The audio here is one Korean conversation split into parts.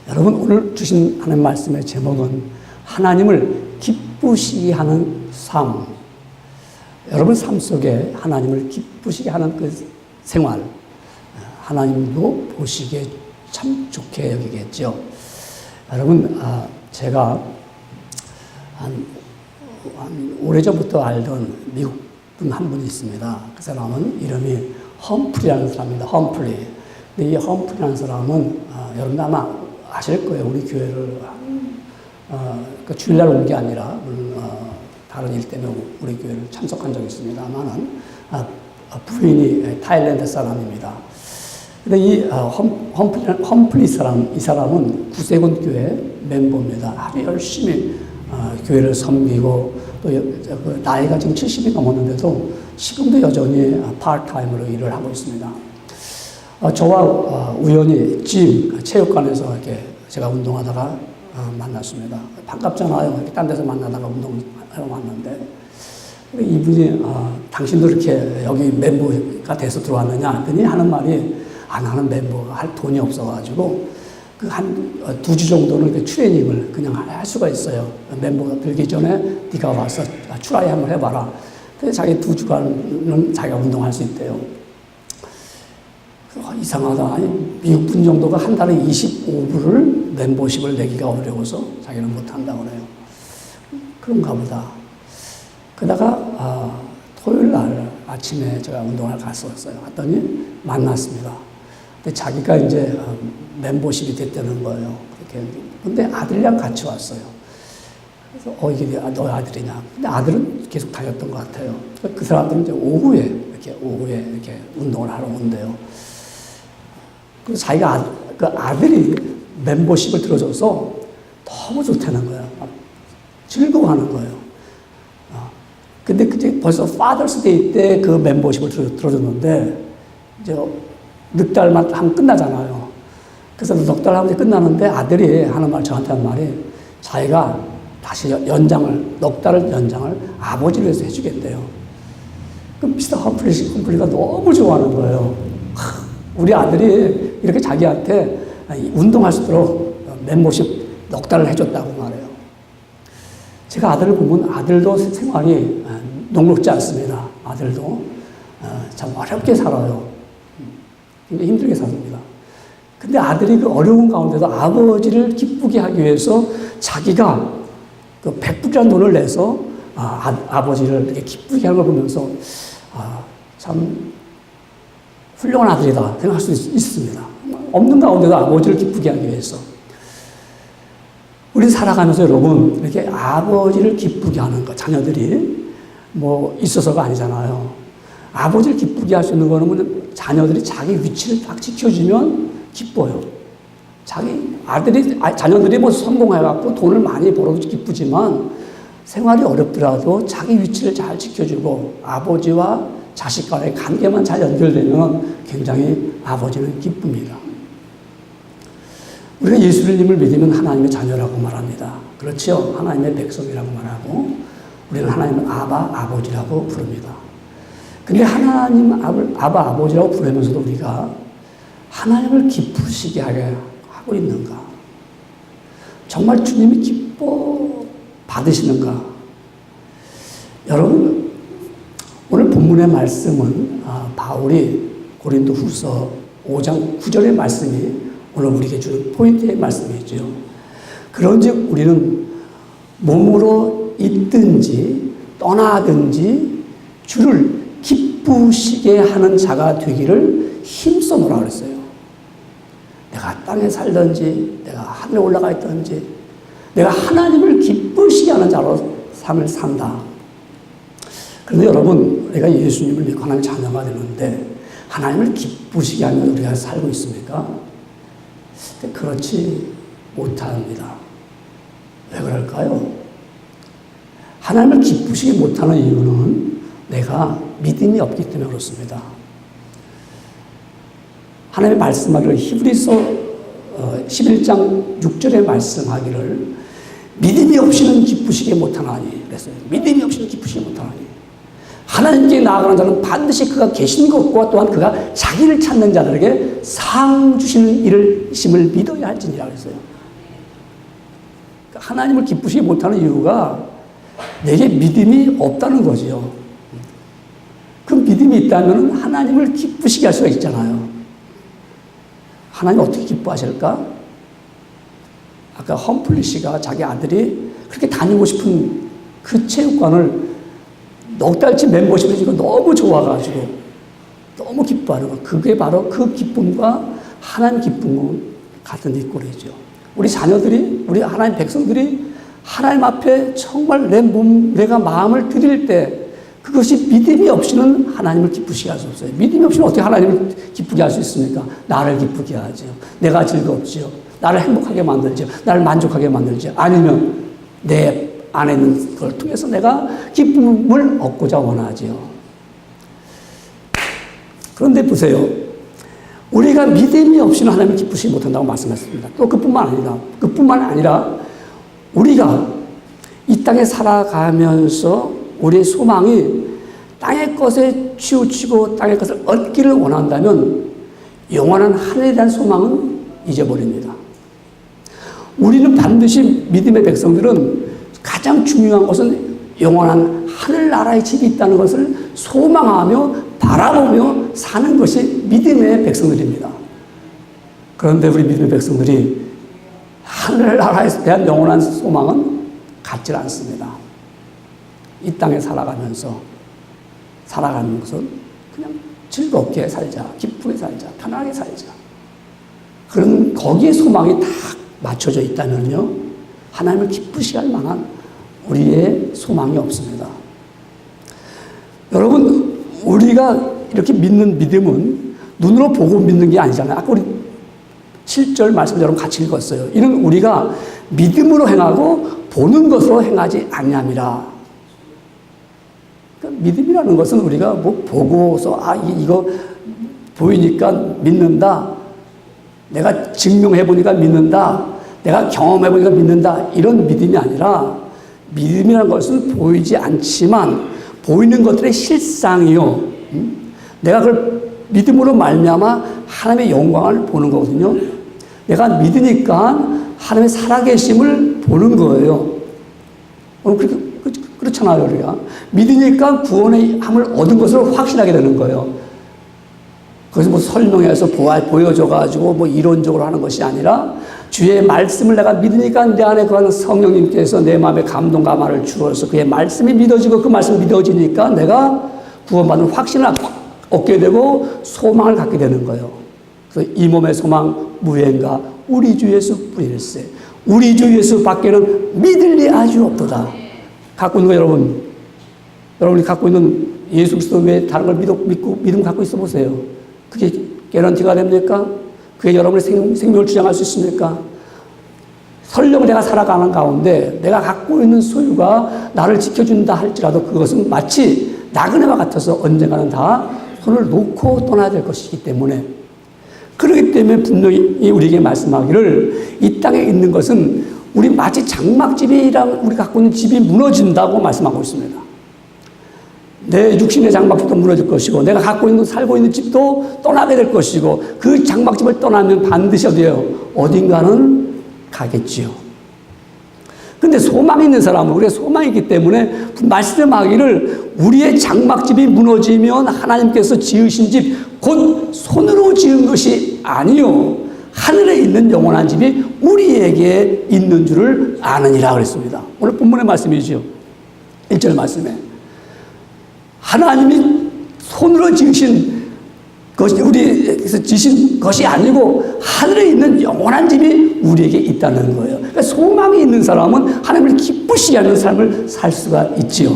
여러분, 오늘 주신 하나님 말씀의 제목은 하나님을 기쁘시게 하는 삶. 여러분 삶 속에 하나님을 기쁘시게 하는 그 생활, 하나님도 보시기에 참 좋게 여기겠죠. 여러분, 제가 한 오래전부터 알던 미국 분 한 분이 있습니다. 그 사람은 이름이 험프리라는 사람입니다. 험프리. 근데 이 험프리라는 사람은 여러분 아마 아실 거예요. 우리 교회를 그 주일날 온 게 아니라 다른 일 때문에 우리 교회를 참석한 적이 있습니다만은 부인이 타일랜드 사람입니다. 근데 이 험플리 사람, 이 사람은 구세군 교회 멤버입니다. 아주 열심히 교회를 섬기고 또 나이가 지금 70이 넘었는데도 지금도 여전히 파트타임으로 일을 하고 있습니다. 저와 우연히 체육관에서 이렇게 제가 운동하다가 만났습니다. 반갑잖아요. 이렇게 딴 데서 만나다가 운동하러 왔는데 이분이 당신도 이렇게 여기 멤버가 돼서 들어왔느냐 했더니 하는 말이 나는 멤버가 할 돈이 없어가지고 그 한 2주 정도는 트레이닝을 그냥 할 수가 있어요. 멤버가 들기 전에 네가 와서 트라이 한번 해봐라. 그래서 자기 2주간은 자기가 운동할 수 있대요. 이상하다. 아니, 미국 분 정도가 한 달에 25불을 멤버십을 내기가 어려워서 자기는 못한다고 그래요. 그런가 보다. 그러다가 토요일 날 아침에 제가 운동을 갔었어요. 갔더니 만났습니다. 근데 자기가 이제 멤버십이 됐다는 거예요. 그렇게. 근데 아들이랑 같이 왔어요. 그래서 이게 너 아들이냐? 근데 아들은 계속 다녔던 것 같아요. 그 사람들은 이제 오후에 이렇게 운동을 하러 온대요. 그래서 자기가 그 아들이 멤버십을 들어줘서 너무 좋다는 거예요. 즐거워하는 거예요. 근데 그때 벌써 파더스 데이 때 그 멤버십을 들어줬는데 이제 넉 달만 하면 끝나잖아요. 그래서 넉 달 하면 끝나는데 아들이 하는 말, 저한테 하는 말이 자기가 다시 넉 달을 연장을 아버지를 위해서 해주겠대요. 그럼 미스터 험플리가 너무 좋아하는 거예요. 우리 아들이 이렇게 자기한테 운동할 수 있도록 멤버십 넉 달을 해줬다고 말해요. 제가 아들을 보면 아들도 생활이 녹록지 않습니다. 아들도 참 어렵게 살아요. 굉장히 힘들게 삽니다. 근데 아들이 그 어려운 가운데서 아버지를 기쁘게 하기 위해서 자기가 그 100불이라는 돈을 내서 아버지를 이렇게 기쁘게 하는 걸 보면서 참 훌륭한 아들이다 생각할 수 있습니다. 없는 가운데도 아버지를 기쁘게 하기 위해서. 우리 살아가면서 여러분 이렇게 아버지를 기쁘게 하는 것, 자녀들이 뭐 있어서가 아니잖아요. 아버지를 기쁘게 할 수 있는 거는 자녀들이 자기 위치를 딱 지켜주면 기뻐요. 자녀들이 뭐 성공해갖고 돈을 많이 벌어도 기쁘지만 생활이 어렵더라도 자기 위치를 잘 지켜주고 아버지와 자식 간의 관계만 잘 연결되면 굉장히 아버지는 기쁩니다. 우리가 예수님을 믿으면 하나님의 자녀라고 말합니다. 그렇죠? 하나님의 백성이라고 말하고 우리는 하나님을 아버지라고 부릅니다. 근데 하나님 아버지라고 부르면서도 우리가 하나님을 기쁘시게 하게 하고 있는가? 정말 주님이 기뻐 받으시는가? 여러분, 오늘 본문의 말씀은 바울이 고린도 후서 5장 9절의 말씀이 오늘 우리에게 주는 포인트의 말씀이죠. 그런즉 우리는 몸으로 있든지 떠나든지 주를 기쁘시게 하는 자가 되기를 힘써놓으라 그랬어요. 내가 땅에 살든지 내가 하늘에 올라가 있든지 내가 하나님을 기쁘시게 하는 자로 삶을 산다. 그런데 여러분, 우리가 예수님을 믿고 하나님의 자녀가 되는데 하나님을 기쁘시게 하면 우리가 살고 있습니까? 그렇지 못합니다. 왜 그럴까요? 하나님을 기쁘시게 못하는 이유는 내가 믿음이 없기 때문에 그렇습니다. 하나님의 말씀하기를 히브리서 11장 6절에 말씀하기를 믿음이 없이는 기쁘시게 못하나니 그랬어요. 믿음이 없이는 기쁘시게 못하나니 하나님께 나아가는 자는 반드시 그가 계신 것과 또한 그가 자기를 찾는 자들에게 상 주시는 일을 심을 믿어야 할지니라 그랬어요. 하나님을 기쁘시게 못하는 이유가 내게 믿음이 없다는 거죠. 그 믿음이 있다면 하나님을 기쁘시게 할 수가 있잖아요. 하나님 어떻게 기뻐하실까? 아까 험플리 씨가 자기 아들이 그렇게 다니고 싶은 그 체육관을 넉 달치 멤버십을 지고 너무 좋아가지고 너무 기뻐하는 거. 그게 바로 그 기쁨과 하나님 기쁨은 같은 꼴이죠. 우리 자녀들이, 우리 하나님 백성들이 하나님 앞에 정말 내가 마음을 드릴 때 그것이 믿음이 없이는 하나님을 기쁘시게 할 수 없어요. 믿음이 없이는 어떻게 하나님을 기쁘게 할 수 있습니까? 나를 기쁘게 하죠. 내가 즐겁지요. 나를 행복하게 만들죠. 나를 만족하게 만들죠. 아니면 내 안에 있는 걸 통해서 내가 기쁨을 얻고자 원하죠. 그런데 보세요. 우리가 믿음이 없이는 하나님을 기쁘시게 못한다고 말씀했습니다. 또 그뿐만 아니라 우리가 이 땅에 살아가면서 우리의 소망이 땅의 것에 치우치고 땅의 것을 얻기를 원한다면 영원한 하늘에 대한 소망은 잊어버립니다. 우리는 반드시 믿음의 백성들은 가장 중요한 것은 영원한 하늘나라의 집이 있다는 것을 소망하며 바라보며 사는 것이 믿음의 백성들입니다. 그런데 우리 믿음의 백성들이 하늘나라에 대한 영원한 소망은 갖지 않습니다. 이 땅에 살아가면서 살아가는 것은 그냥 즐겁게 살자, 기쁘게 살자, 편하게 살자. 그런 거기에 소망이 다 맞춰져 있다면요, 하나님을 기쁘시게 할 만한 우리의 소망이 없습니다. 여러분, 우리가 이렇게 믿는 믿음은 눈으로 보고 믿는 게 아니잖아요. 아까 우리 7절 말씀 여러분 같이 읽었어요. 이는 우리가 믿음으로 행하고 보는 것으로 행하지 아니함이라. 그러니까 믿음이라는 것은 우리가 뭐 보고서 이거 보이니까 믿는다. 내가 증명해 보니까 믿는다. 내가 경험해 보니까 믿는다. 이런 믿음이 아니라 믿음이라는 것은 보이지 않지만 보이는 것들의 실상이요. 내가 그걸 믿음으로 말미암아 하나님의 영광을 보는 거거든요. 내가 믿으니까 하나님의 살아계심을 보는 거예요. 그렇잖아요, 우리가. 믿으니까 구원의 함을 얻은 것을 확신하게 되는 거예요. 그래서 뭐 설명해서 보여줘가지고 뭐 이론적으로 하는 것이 아니라 주의 말씀을 내가 믿으니까 내 안에 거하는 성령님께서 내 마음에 감동과 말을 주어서 그의 말씀이 믿어지고 그 말씀이 믿어지니까 내가 구원받는 확신을 얻게 되고 소망을 갖게 되는 거예요. 그래서 이 몸의 소망 무행가 우리 주 예수 뿐일세. 우리 주 예수 밖에는 믿을 리 아주 없도다. 갖고 있는 거 여러분이 갖고 있는 예수 그리스도 외에 다른 걸 믿고 믿음 갖고 있어 보세요. 그게 개런티가 됩니까? 그게 여러분의 생명을 주장할 수 있습니까? 설령 내가 살아가는 가운데 내가 갖고 있는 소유가 나를 지켜준다 할지라도 그것은 마치 나그네와 같아서 언젠가는 다 손을 놓고 떠나야 될 것이기 때문에, 그렇기 때문에 분명히 우리에게 말씀하기를 이 땅에 있는 것은 우리 마치 장막집이랑 우리 갖고 있는 집이 무너진다고 말씀하고 있습니다. 내 육신의 장막집도 무너질 것이고 내가 갖고 있는 살고 있는 집도 떠나게 될 것이고 그 장막집을 떠나면 반드시 어딘가는 가겠지요. 근데 소망이 있는 사람은 우리가 소망이 있기 때문에 말씀하기를 우리의 장막집이 무너지면 하나님께서 지으신 집 곧 손으로 지은 것이 아니요 하늘에 있는 영원한 집이 우리에게 있는 줄을 아느니라 그랬습니다. 오늘 본문의 말씀이죠. 1절 말씀에 하나님이 손으로 지으신 것이 우리에게서 지으신 것이 아니고 하늘에 있는 영원한 집이 우리에게 있다는 거예요. 그러니까 소망이 있는 사람은 하나님을 기쁘시게 하는 삶을 살 수가 있지요.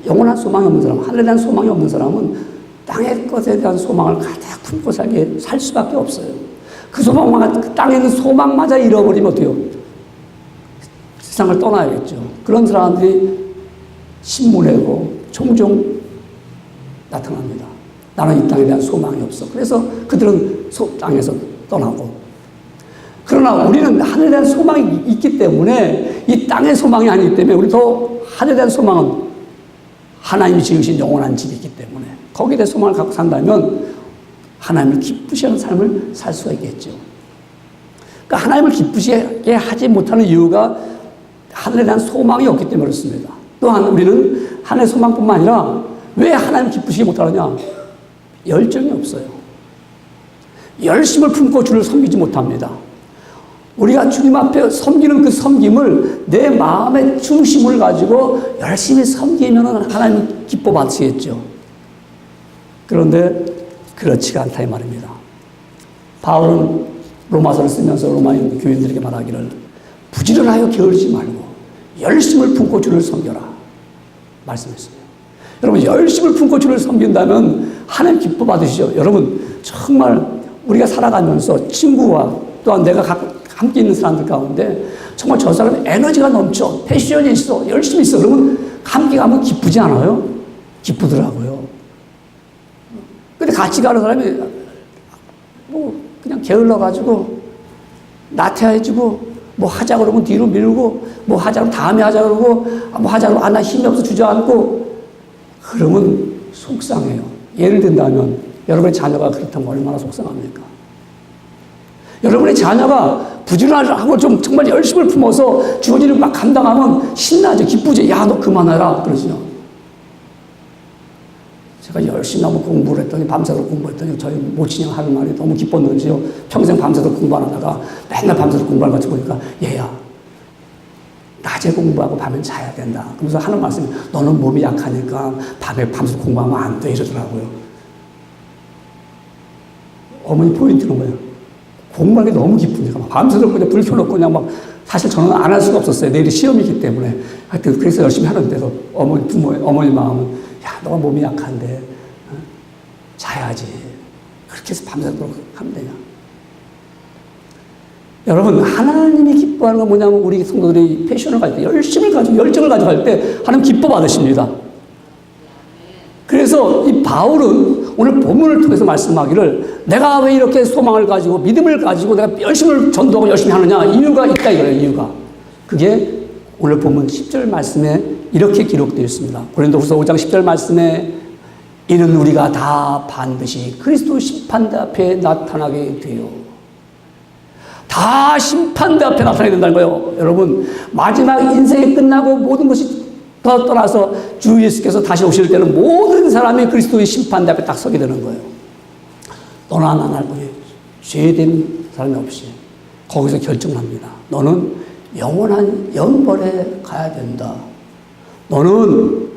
영원한 소망이 없는 사람, 하늘에 대한 소망이 없는 사람은 땅의 것에 대한 소망을 가득 품고 살 수밖에 없어요. 그 소망만, 그 땅에 있는 소망마저 잃어버리면 어때요? 세상을 떠나야겠죠. 그런 사람들이 신문에고 종종 나타납니다. 나는 이 땅에 대한 소망이 없어. 그래서 그들은 땅에서 떠나고. 그러나 우리는 하늘에 대한 소망이 있기 때문에 이 땅의 소망이 아니기 때문에 우리도 하늘에 대한 소망은 하나님이 지으신 영원한 집이 있기 때문에 거기에 대한 소망을 갖고 산다면 하나님을 기쁘시하는 삶을 살 수가 있겠죠. 그러니까 하나님을 기쁘시게 하지 못하는 이유가 하늘에 대한 소망이 없기 때문에 그렇습니다. 또한 우리는 하늘의 소망뿐만 아니라 왜 하나님을 기쁘시게 못하느냐? 열정이 없어요. 열심을 품고 주를 섬기지 못합니다. 우리가 주님 앞에 섬기는 그 섬김을 내 마음의 중심을 가지고 열심히 섬기면 하나님 기뻐 받으시겠죠. 그런데 그렇지가 않다 이 말입니다. 바울은 로마서를 쓰면서 로마인 교인들에게 말하기를 부지런하여 게으르지 말고 열심을 품고 주를 섬겨라 말씀했습니다. 여러분 열심을 품고 주를 섬긴다면 하나님 기뻐 받으시죠. 여러분 정말 우리가 살아가면서 친구와 또한 내가 함께 있는 사람들 가운데 정말 저 사람은 에너지가 넘쳐 패션이 있어 열심히 있어 그러면 함께 가면 기쁘지 않아요? 기쁘더라고요. 근데 같이 가는 사람이 뭐 그냥 게을러가지고 나태해지고 뭐 하자 그러면 뒤로 밀고 뭐 하자 그러면 다음에 하자 그러고 뭐 하자 그러면 나 힘이 없어 주저앉고 그러면 속상해요. 예를 든다면 여러분의 자녀가 그렇다면 얼마나 속상합니까? 여러분의 자녀가 부지런하고 좀 정말 열심을 품어서 주어진 일을 막 감당하면 신나죠. 기쁘죠. 야, 너 그만해라. 그러죠. 제가 열심히 너무 공부를 했더니 밤새도록 공부했더니 저희 모친형 하는 말이 너무 기뻤는지요. 평생 밤새도록 공부 안 하다가 맨날 밤새도록 공부하는 것 같이 보니까 얘야 낮에 공부하고 밤엔 자야 된다. 그러면서 하는 말씀이 너는 몸이 약하니까 밤새도록 공부하면 안 돼 이러더라고요. 어머니 포인트는 뭐예요? 공부하기 너무 기쁘니까 막 밤새도록 그냥 불 켜놓고 그냥 막 사실 저는 안 할 수가 없었어요. 내일이 시험이기 때문에. 하여튼 그래서 열심히 하는데도 어머니 마음은 야, 너가 몸이 약한데 자야지. 그렇게 해서 밤새도록 하면 되냐. 여러분 하나님이 기뻐하는 건 뭐냐면 우리 성도들이 패션을 가질 때 열심히 가지고 열정을 가지고 할 때 하나님 기뻐 받으십니다. 그래서 이 바울은 오늘 본문을 통해서 말씀하기를 내가 왜 이렇게 소망을 가지고 믿음을 가지고 내가 열심을 전도하고 열심히 하느냐 이유가 있다 이거예요. 이유가 그게 오늘 본문 10절 말씀에 이렇게 기록되어 있습니다. 고린도후서 5장 10절 말씀에 이는 우리가 다 반드시 그리스도 심판대 앞에 나타나게 되어 다 심판대 앞에 나타나게 된다는 거예요. 여러분 마지막 인생이 끝나고 모든 것이 더 떠나서 주 예수께서 다시 오실 때는 모든 사람이 그리스도의 심판대 앞에 딱 서게 되는 거예요. 너나 나나 뿐이 죄된 사람이 없이 거기서 결정합니다. 너는 영원한 영벌에 가야 된다. 너는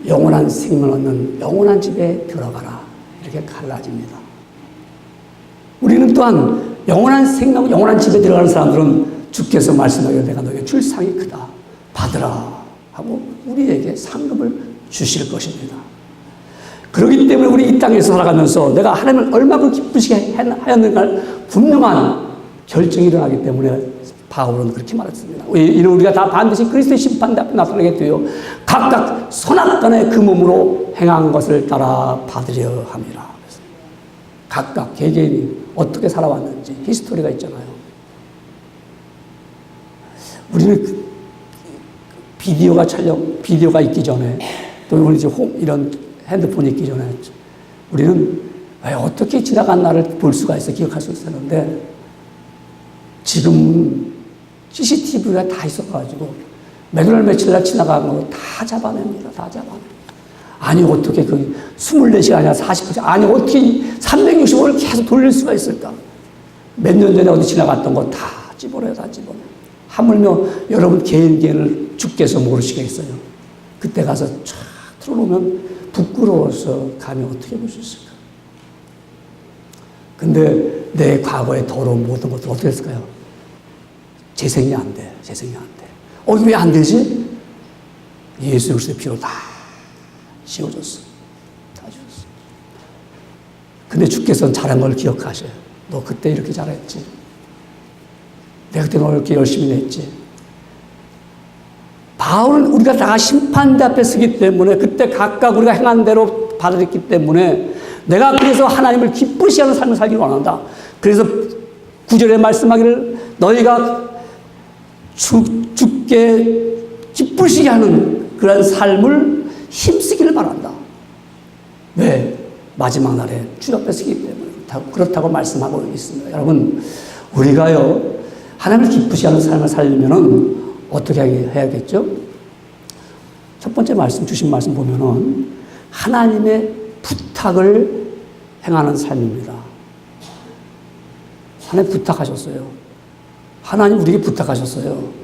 영원한 생명을 얻는 영원한 집에 들어가라. 이렇게 갈라집니다. 우리는 또한 영원한 생명, 영원한 집에 들어가는 사람들은 주께서 말씀하기를 내가 너에게 줄 상이 크다. 받으라. 하고 우리에게 상급을 주실 것입니다. 그렇기 때문에 우리 이 땅에서 살아가면서 내가 하나님을 얼마큼 기쁘시게 하였는가를 분명한 결정이 일어나기 때문에 바울은 그렇게 말했습니다. 이는 우리가 다 반드시 그리스도의 심판대 앞에 나타나게 되어 각각 선악간에 그 몸으로 행한 것을 따라 받으려 함이라. 각각 개개인이 어떻게 살아왔는지 히스토리가 있잖아요. 우리는 비디오가 있기 전에 또 우리 이제 이런 핸드폰이 있기 전에 우리는 왜 어떻게 지나간 날을 볼 수가 있어 기억할 수 있었는데 지금 CCTV가 다 있어가지고 몇월 며칠 날 지나간 거 다 잡아냅니다. 다 잡아냅니다. 아니 어떻게 그 24시간이나 40시간 아니 어떻게 365일 계속 돌릴 수가 있을까? 몇 년 전에 어디 지나갔던 거 다 집어내요. 다 집어내요. 하물며 여러분 개인을 주께서 모르시겠어요. 그때 가서 쫙 틀어놓으면 부끄러워서 감히 어떻게 볼 수 있을까? 근데 내 과거의 더러운 모든 것들 어떻게 했을까요? 재생이 안 돼. 재생이 안 돼. 왜 안 되지? 예수 그리스도의 피로 다 씌워줬어. 다 씌워줬어. 근데 주께서는 잘한 걸 기억하셔요. 너 그때 이렇게 잘했지. 내가 그때 너 이렇게 열심히 냈지. 바울은 우리가 다 심판대 앞에 서기 때문에 그때 각각 우리가 행한 대로 받았기 때문에 내가 그래서 하나님을 기쁘시 하는 삶을 살기를 원한다. 그래서 9절에 말씀하기를 너희가 주께 기쁘시게 하는 그런 삶을 힘쓰기를 바란다. 왜? 마지막 날에 주 옆에 서기 때문에 그렇다고 말씀하고 있습니다. 여러분 우리가요, 하나님을 기쁘시게 하는 삶을 살려면은 어떻게 해야겠죠? 첫 번째 말씀, 주신 말씀 보면은 하나님의 부탁을 행하는 삶입니다. 하나님 부탁하셨어요. 하나님 우리에게 부탁하셨어요.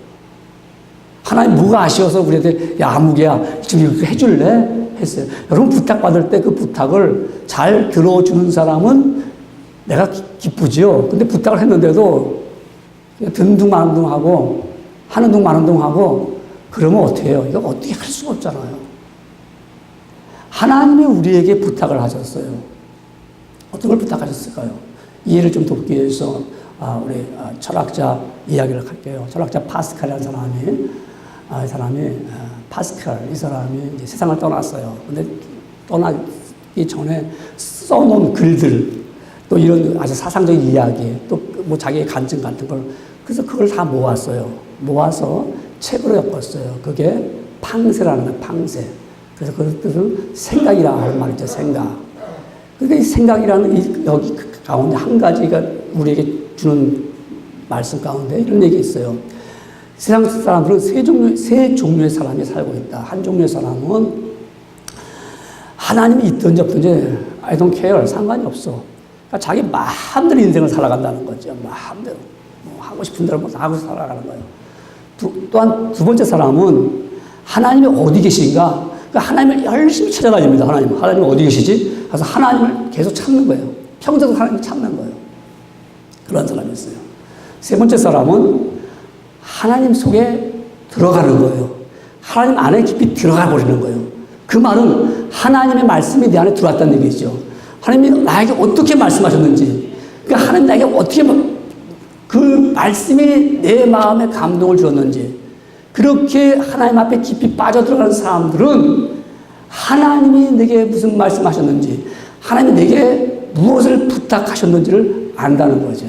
하나님 뭐가 아쉬워서 우리한테 야 아무개야 지금 이렇게 해줄래? 했어요. 여러분 부탁받을 때 그 부탁을 잘 들어주는 사람은 내가 기쁘지요. 근데 부탁을 했는데도 듣는 둥 마는 둥 하고 하는 둥 마는 둥 하고 그러면 어떻게 해요? 이거 어떻게 할 수가 없잖아요. 하나님이 우리에게 부탁을 하셨어요. 어떤 걸 부탁하셨을까요? 이해를 좀 돕기 위해서 우리 철학자 이야기를 할게요. 철학자 파스칼이라는 사람이 파스칼 이 사람이 이제 세상을 떠났어요. 근데 떠나기 전에 써놓은 글들 또 이런 아주 사상적인 이야기 또 뭐 자기의 간증 같은 걸 그래서 그걸 다 모았어요. 모아서 책으로 엮었어요. 그게 팡세라는 거예요. 팡세. 그래서 그것을 생각이라 하는 말이죠. 생각. 그러니까 이 생각이라는 여기 가운데 한 가지가 우리에게 주는 말씀 가운데 이런 얘기 있어요. 세상 사람들은 세 종류의 사람이 살고 있다. 한 종류의 사람은 하나님이 있든지 없든지 I don't care. 상관이 없어. 그러니까 자기 마음대로 인생을 살아간다는 거죠. 마음대로. 뭐 하고 싶은 대로 다 하고 살아가는 거예요. 또한 두 번째 사람은 하나님이 어디 계신가? 그러니까 하나님을 열심히 찾아다닙니다. 하나님 어디 계시지? 그래서 하나님을 계속 찾는 거예요. 평소도 하나님을 찾는 거예요. 그런 사람이 있어요. 세 번째 사람은 하나님 속에 들어가는 거예요. 하나님 안에 깊이 들어가 버리는 거예요. 그 말은 하나님의 말씀이 내 안에 들어왔다는 얘기죠. 하나님이 나에게 어떻게 말씀하셨는지, 그러니까 하나님 나에게 어떻게 그 말씀이 내 마음에 감동을 주었는지, 그렇게 하나님 앞에 깊이 빠져들어가는 사람들은 하나님이 내게 무슨 말씀하셨는지, 하나님이 내게 무엇을 부탁하셨는지를 안다는 거죠.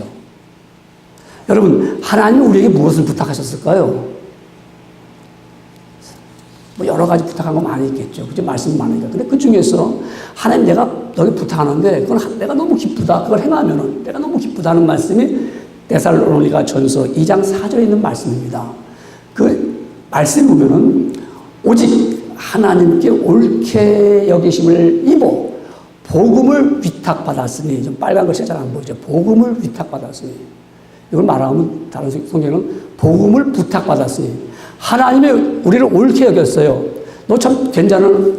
여러분, 하나님이 우리에게 무엇을 부탁하셨을까요? 뭐 여러 가지 부탁한 거 많이 있겠죠. 그죠? 말씀이 많으니까. 근데 그 중에서 하나님 내가 너에게 부탁하는데 그건 내가 너무 기쁘다. 그걸 행하면은 내가 너무 기쁘다는 말씀이 데살로니가 전서 2장 4절에 있는 말씀입니다. 그 말씀 보면은 오직 하나님께 옳게 여기심을 입어 복음을 위탁받았으니, 좀 빨간 글씨 잘 안 보이죠? 복음을 위탁받았으니. 이걸 말하면 다른 성경은 복음을 부탁받았으니. 하나님이 우리를 옳게 여겼어요. 너 참 괜찮은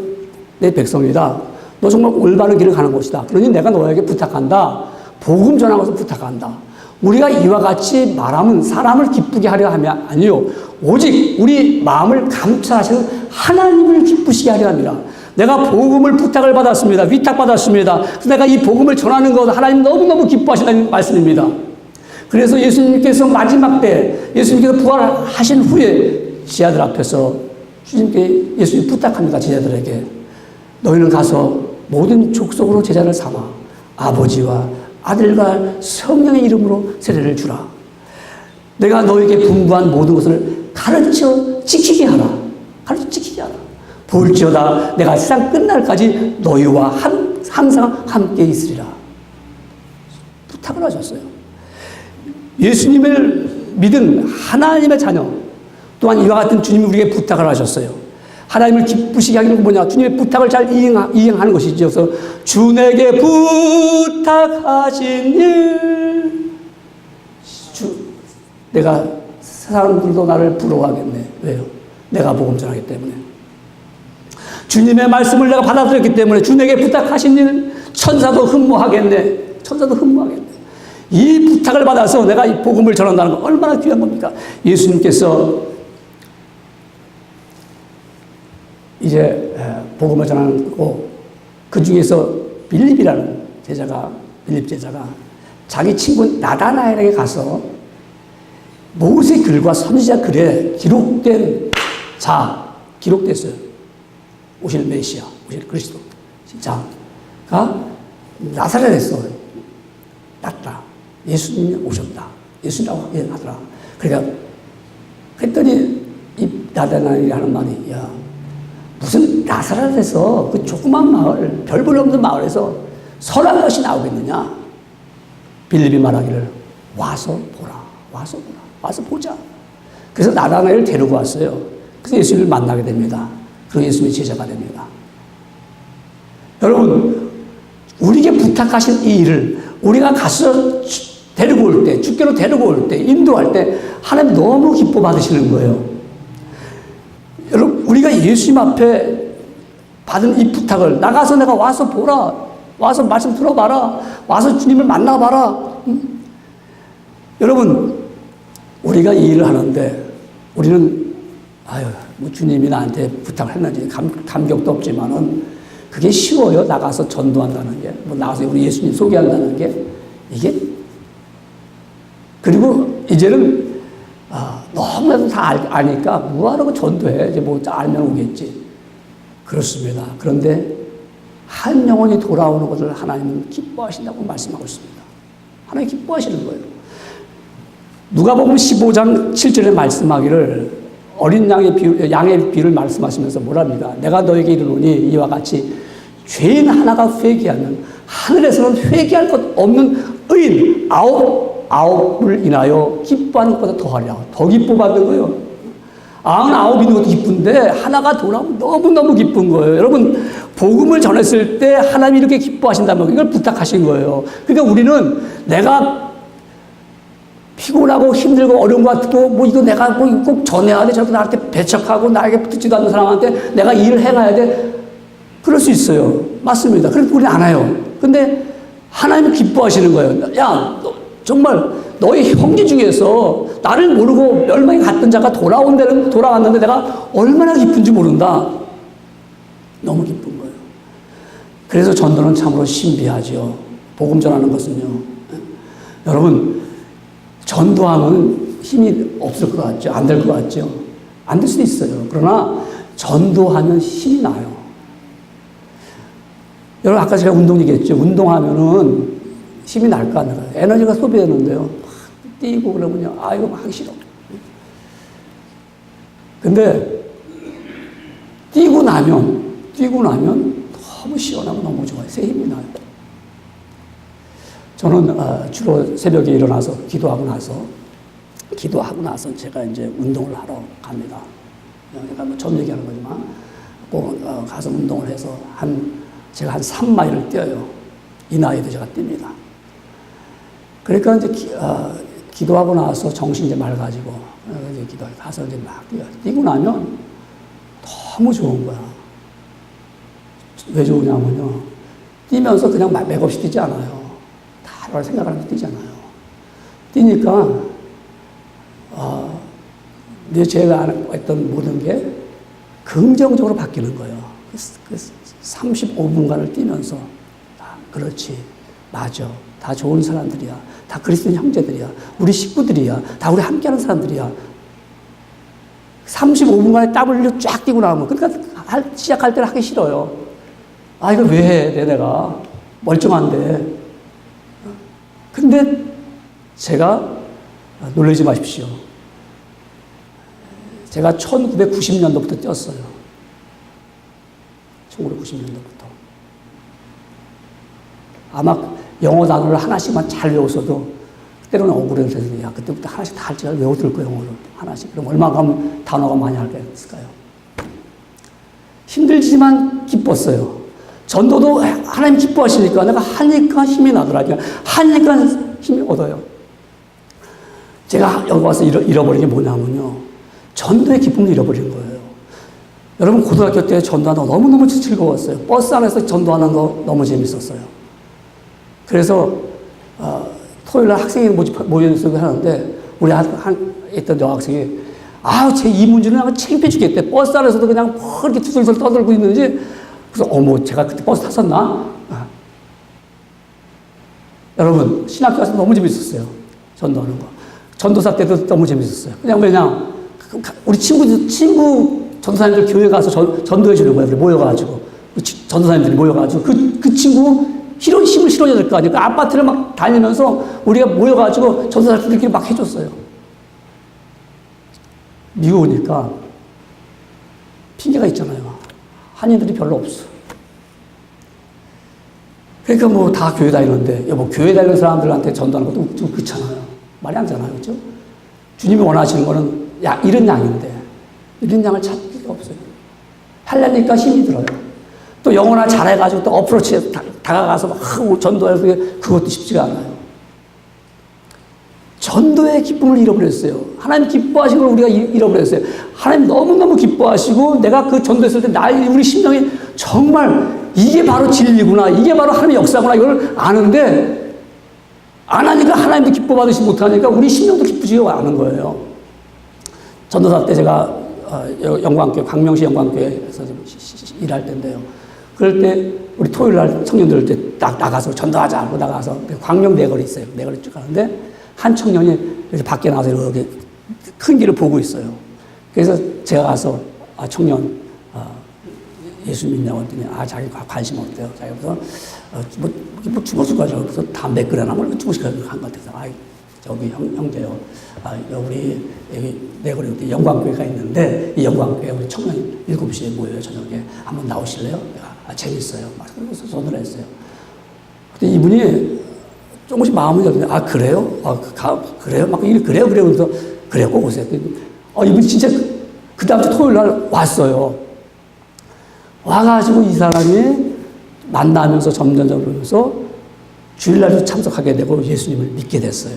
내 백성이다. 너 정말 올바른 길을 가는 곳이다. 그러니 내가 너에게 부탁한다. 복음 전하는 것을 부탁한다. 우리가 이와 같이 말하면 사람을 기쁘게 하려 하면 아니요. 오직 우리 마음을 감찰하시는 하나님을 기쁘시게 하려 합니다. 내가 복음을 부탁을 받았습니다. 위탁받았습니다. 그래서 내가 이 복음을 전하는 것 하나님 너무너무 기뻐하신다는 말씀입니다. 그래서 예수님께서 마지막 때 예수님께서 부활하신 후에 제자들 앞에서 주님께 예수님 부탁합니다. 제자들에게 너희는 가서 모든 족속으로 제자를 삼아 아버지와 아들과 성령의 이름으로 세례를 주라. 내가 너에게 분부한 모든 것을 가르쳐 지키게 하라. 가르쳐 지키게 하라. 볼지어다 내가 세상 끝날까지 너희와 항상 함께 있으리라. 부탁을 하셨어요. 예수님을 믿은 하나님의 자녀 또한 이와 같은 주님이 우리에게 부탁을 하셨어요. 하나님을 기쁘시게 하기는 뭐냐? 주님의 부탁을 잘 이행하는 것이죠. 그래서 주 내게 부탁하신 일, 내가 사람들도 나를 부러워하겠네. 왜요? 내가 복음 전하기 때문에. 주님의 말씀을 내가 받아들였기 때문에 주 내게 부탁하신 일, 천사도 흠모하겠네. 천사도 흠모하겠네. 이 부탁을 받아서 내가 이 복음을 전한다는 건 얼마나 귀한 겁니까? 예수님께서 이제 복음을 전하는 거고, 그 중에서 빌립이라는 제자가, 빌립 제자가 자기 친구 나다나엘에게 가서 모세 글과 선지자 글에 기록된 기록됐어요. 오실 메시아, 오실 그리스도 자가 나사렛에서 났다. 예수님이 오셨다. 예수님이라고 하더라. 그러니까 그랬더니 이 나다나엘이 하는 말이, 야, 무슨 나사렛에서 그 조그만 마을, 별 볼 없는 마을에서 선한 것이 나오겠느냐? 빌립이 말하기를 와서 보라. 와서 보라. 와서 보자. 그래서 나다나엘을 데리고 왔어요. 그래서 예수님을 만나게 됩니다. 그리고 예수님의 제자가 됩니다. 여러분, 우리에게 부탁하신 이 일을 우리가 가서 데리고 올 때, 주께로 데리고 올 때, 인도할 때 하나님 너무 기뻐 받으시는 거예요. 여러분, 우리가 예수님 앞에 받은 이 부탁을 나가서 내가 와서 보라. 와서 말씀 들어봐라. 와서 주님을 만나봐라. 여러분, 우리가 이 일을 하는데 우리는 뭐 주님이 나한테 부탁을 했는지 감격도 없지만은 그게 쉬워요. 나가서 전도한다는 게. 뭐 나가서 우리 예수님 소개한다는 게. 이게. 그리고 이제는, 너무나도 다 아니까 뭐하라고 전도해. 이제 뭐 알면 오겠지. 그렇습니다. 그런데 한 영혼이 돌아오는 것을 하나님은 기뻐하신다고 말씀하고 있습니다. 하나님 기뻐하시는 거예요. 누가복음 15장 7절에 말씀하기를 어린 양의 비유를 말씀하시면서 뭐랍니까? 내가 너에게 이르노니 이와 같이 죄인 하나가 회개하면 하늘에서는 회개할 것 없는 의인 아홉을 인하여 기뻐하는 것보다 더하리라. 더 기뻐 받는 거예요. 99 있는 것도 기쁜데 하나가 돌아오면 너무너무 기쁜 거예요. 여러분, 복음을 전했을 때 하나님이 이렇게 기뻐하신다면 이걸 부탁하신 거예요. 그러니까 우리는 내가 피곤하고 힘들고 어려운 것 같고 뭐 이거 내가 뭐 꼭 전해야 돼. 저렇게 나한테 배척하고 나에게 붙지도 않는 사람한테 내가 이 일을 해가야 돼. 그럴 수 있어요. 맞습니다. 그래서 우리는 안 해요. 근데 하나님은 기뻐하시는 거예요. 야, 정말 너희 형제 중에서 나를 모르고 멸망에 갔던 자가 돌아왔는데 내가 얼마나 기쁜지 모른다. 너무 기쁜 거예요. 그래서 전도는 참으로 신비하죠. 복음 전하는 것은요. 여러분, 전도하면 힘이 없을 것 같죠. 안 될 것 같죠. 안 될 수도 있어요. 그러나 전도하면 힘이 나요. 여러분, 아까 제가 운동 얘기했죠. 운동하면은 힘이 날까 안 날까. 에너지가 소비되는데요. 뛰고 그러면요. 이거 하기 싫어. 근데 뛰고 나면 너무 시원하고 너무 좋아요. 새 힘이 나요. 저는 주로 새벽에 일어나서 기도하고 나서 제가 이제 운동을 하러 갑니다. 그러니까 뭐 전 얘기하는 거지만 꼭 가서 운동을 해서 제가 한 3마일을 뛰어요. 이 나이에도 제가 뜁니다. 그러니까 이제 기도하고 나서 정신이 이제 맑아지고 이제 기도하고 가서 이제 막 뛰고 나면 너무 좋은 거야. 왜 좋으냐면요. 뛰면서 그냥 맥없이 뛰지 않아요. 다 생각하면서 뛰잖아요. 뛰니까 제가 했던 모든 게 긍정적으로 바뀌는 거예요. 그 35분간을 뛰면서 그렇지, 맞아, 다 좋은 사람들이야, 다 그리스도인 형제들이야, 우리 식구들이야, 다 우리 함께하는 사람들이야. 35분간에 땀을 흘려 쫙 뛰고 나오면 그러니까 시작할 때는 하기 싫어요. 이거 왜 해? 내가 멀쩡한데. 근데 제가 놀라지 마십시오. 제가 1990년도부터 뛰었어요. 1990년도부터. 아마 영어 단어를 하나씩만 잘 외웠어도 때로는 억울해서 그때부터 하나씩 다 할 줄 외워둘 거예요. 영어를 하나씩. 그럼 얼마큼 단어가 많이 할까요? 힘들지만 기뻤어요. 전도도 하나님 기뻐하시니까 내가 하니까 힘이 나더라고요. 하니까 힘이 얻어요. 제가 여기 와서 잃어버린 게 뭐냐면요. 전도의 기쁨을 잃어버린 거예요. 여러분, 고등학교 때 전도하는 거 너무너무 즐거웠어요. 버스 안에서 전도하는 거 너무 재밌었어요. 그래서 토요일날 학생이 모여서 하는데 우리 있던 여학생이 제 이 문제는 아마 창피해 죽겠대. 버스 안에서도 그냥 뭐 이렇게 투덜투덜 떠들고 있는지. 그래서 제가 그때 버스 탔었나? 여러분, 신학교 가서 너무 재밌었어요. 전도하는 거. 전도사 때도 너무 재밌었어요. 그냥 우리 친구 전도사님들 교회 가서 전도해 주는 거예요. 우리 모여가지고. 전도사님들이 모여가지고. 그 친구 힘을 실어줘야 될 거 아니에요. 그 아파트를 막 다니면서 우리가 모여가지고 전도사님들끼리 막 해줬어요. 미국 오니까 핑계가 있잖아요. 한인들이 별로 없어. 그러니까 다 교회 다니는데, 교회 다니는 사람들한테 전도하는 것도 좀 그렇잖아요. 말이 안 되잖아요. 그렇죠? 주님이 원하시는 거는 이런 양인데 이런 양을 찾을 수가 없어요. 하려니까 힘이 들어요. 또 영혼을 잘해가지고 또 어프로치에 다가가서 막 전도해서 그것도 쉽지가 않아요. 전도의 기쁨을 잃어버렸어요. 하나님 기뻐하시는 걸 우리가 잃어버렸어요. 하나님 너무너무 기뻐하시고 내가 그 전도했을 때 우리 심령이 정말 이게 바로 진리구나, 이게 바로 하나님의 역사구나 이걸 아는데 안 하니까 하나님도 기뻐받으시 못하니까 우리 심령도 기쁘지가 않은 거예요. 전도사 때 제가 영광교회, 광명시 영광교회에서 일할 때인데요. 그럴 때 우리 토요일 날 청년들 때 딱 나가서 전도하자 하고 나가서 광명 내거리 있어요. 내거리 쭉 가는데 한 청년이 이렇게 밖에 나가서 이렇게 큰 길을 보고 있어요. 그래서 제가 가서 청년 예수 믿냐고 했더니 자기 관심 없대요. 자기가 뭐 주무실 거죠. 그래서 담배 끓여나 뭐 주무실 한 것 같아서 저기 형제요. 우리 여기 내거리 영광교회가 있는데 이 영광교회 우리 청년 7시에 모여요. 저녁에 한번 나오실래요? 재밌어요. 막 그러면서 전화를 했어요. 근데 이분이 조금씩 마음을 열는데 그래요? 그래요? 막 그래요? 그래서 그래요? 꼭 오세요. 이분이 진짜 그 다음 주 토요일 날 왔어요. 와가지고 이 사람이 만나면서 점점 그러면서 주일날도 참석하게 되고 예수님을 믿게 됐어요.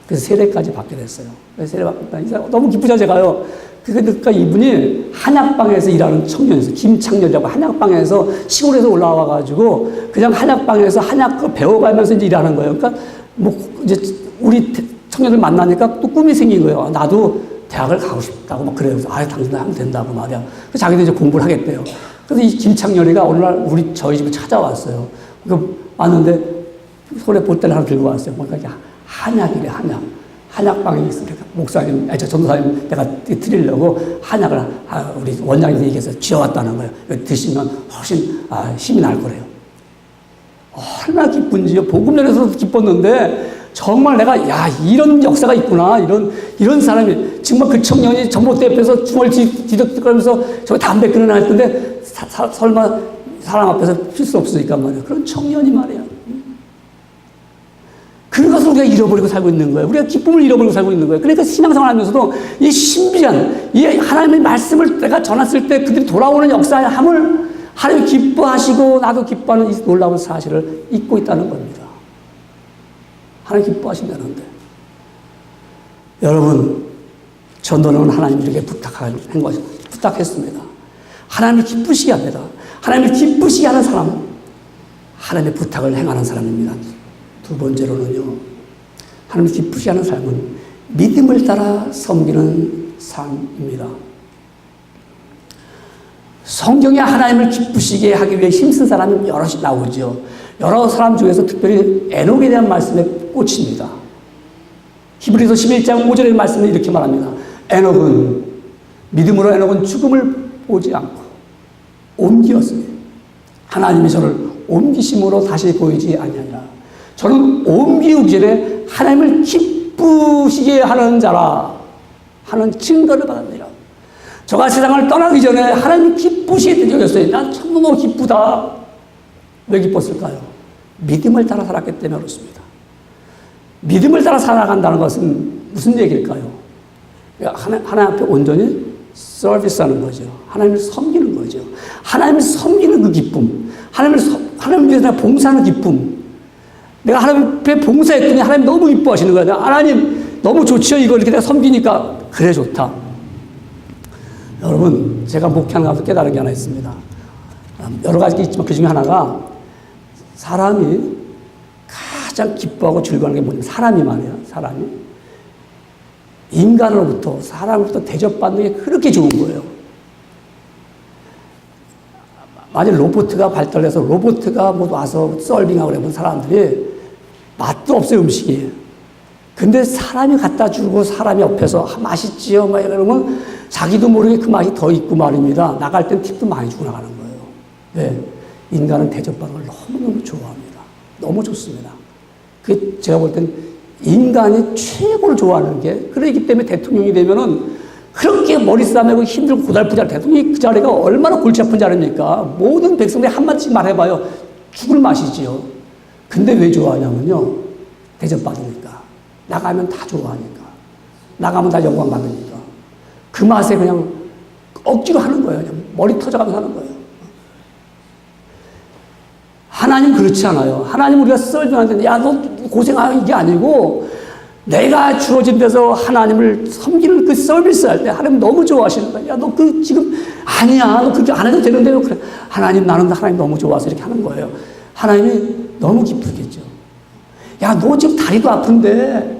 그래서 세례까지 받게 됐어요. 그래서 세례 받고 이 사람 너무 기쁘죠, 제가요. 그러니까 이분이 한약방에서 일하는 청년이었어요. 김창렬이라고 한약방에서 시골에서 올라와가지고 그냥 한약방에서 한약 배워가면서 이제 일하는 거예요. 그러니까 뭐 이제 우리 청년들 만나니까 또 꿈이 생긴 거예요. 나도 대학을 가고 싶다고 막 그래요. 그래서 당신도 하면 된다고 말이야. 그래서 자기도 이제 공부를 하겠대요. 그래서 이 김창렬이가 어느 날 저희 집에 찾아왔어요. 그 왔는데 손에 볼때를 하나 들고 왔어요. 그러니까 한약이래, 한약. 한약방에 있으니까 목사님, 전도사님 내가 드리려고 한약을 우리 원장님이 얘기해서 쥐어왔다는 거예요. 드시면 훨씬 힘이 날 거래요. 얼마나 기쁜지요. 복음 전에서도 기뻤는데 정말 내가 이런 역사가 있구나. 이런 사람이 정말 그 청년이 전봇대 옆에서 중얼 뒤덕거리면서 저 담배 끊어나 했는데 설마 사람 앞에서 필 수 없으니까 말이야. 그런 청년이 말이야. 그런 것을 우리가 잃어버리고 살고 있는 거예요. 우리가 기쁨을 잃어버리고 살고 있는 거예요. 그러니까 신앙생활 하면서도 이 신비한, 이 하나님의 말씀을 내가 전했을 때 그들이 돌아오는 역사의 함을 하나님 기뻐하시고 나도 기뻐하는 이 놀라운 사실을 잊고 있다는 겁니다. 하나님 기뻐하신다는데. 여러분, 전도는 하나님에게 부탁했습니다. 하나님을 기쁘시게 합니다. 하나님을 기쁘시게 하는 사람, 하나님의 부탁을 행하는 사람입니다. 두 번째로는요, 하나님을 기쁘시게 하는 삶은 믿음을 따라 섬기는 삶입니다. 성경에 하나님을 기쁘시게 하기 위해 힘쓴 사람이 여럿이 나오죠. 여러 사람 중에서 특별히 에녹에 대한 말씀에 꽂힙니다. 히브리서 11장 5절의 말씀은 이렇게 말합니다. 믿음으로 에녹은 죽음을 보지 않고 옮기었으니 하나님이 저를 옮기심으로 다시 보이지 아니하니라. 저는 옮기기 전에 하나님을 기쁘시게 하는 자라 하는 증거를 받았느니라. 저가 세상을 떠나기 전에 하나님이 기쁘시게 여겼어요. 난 너무 기쁘다. 왜 기뻤을까요? 믿음을 따라 살았기 때문에 그렇습니다. 믿음을 따라 살아간다는 것은 무슨 얘기일까요? 하나님 앞에 온전히 서비스하는 거죠. 하나님을 섬기는 거죠. 하나님을 섬기는 그 기쁨, 하나님을 위해서 봉사하는 기쁨. 내가 하나님 앞에 봉사했더니 하나님 너무 기뻐하시는 거예요. 하나님 너무 좋죠. 이거 이렇게 내가 섬기니까 그래 좋다. 여러분, 제가 목회하는 가운데 깨달은 게 하나 있습니다. 여러 가지 있지만 그 중에 하나가 사람이 가장 기뻐하고 즐거워하는 게 뭐냐면 사람이 말이야. 사람이 인간으로부터 사람으로부터 대접받는 게 그렇게 좋은 거예요. 만약 로봇가 발달해서 로봇가 뭐 와서 서빙하고 그러면 사람들이 맛도 없어요, 음식이. 근데 사람이 갖다 주고 사람이 옆에서 맛있지요? 막 이러면 자기도 모르게 그 맛이 더 있고 말입니다. 나갈 땐 팁도 많이 주고 나가는 거예요. 네. 인간은 대접받는 걸 너무너무 좋아합니다. 너무 좋습니다. 그 제가 볼 땐 인간이 최고로 좋아하는 게, 그러기 때문에 대통령이 되면은 그렇게 머리 싸매고 힘들고 고달프지 않은 대통령이 그 자리가 얼마나 골치 아픈 자리입니까? 모든 백성들이 한마디씩 말해봐요. 죽을 맛이지요. 근데 왜 좋아하냐면요. 대접받으니까. 나가면 다 좋아하니까. 나가면 다 영광 받으니까. 그 맛에 그냥 억지로 하는 거예요. 그냥 머리 터져가면서 하는 거예요. 하나님 그렇지 않아요. 하나님 우리가 썰면한테 야, 너 고생하는 게 아니고 내가 주어진 데서 하나님을 섬기는 그 서비스 할 때 하나님 너무 좋아하시는 거야. 야, 너 그 지금 아니야. 너 그렇게 안 해도 되는데 그래. 하나님 나는 하나님 너무 좋아서 이렇게 하는 거예요. 하나님이 너무 기쁘겠죠. 야, 너 지금 다리도 아픈데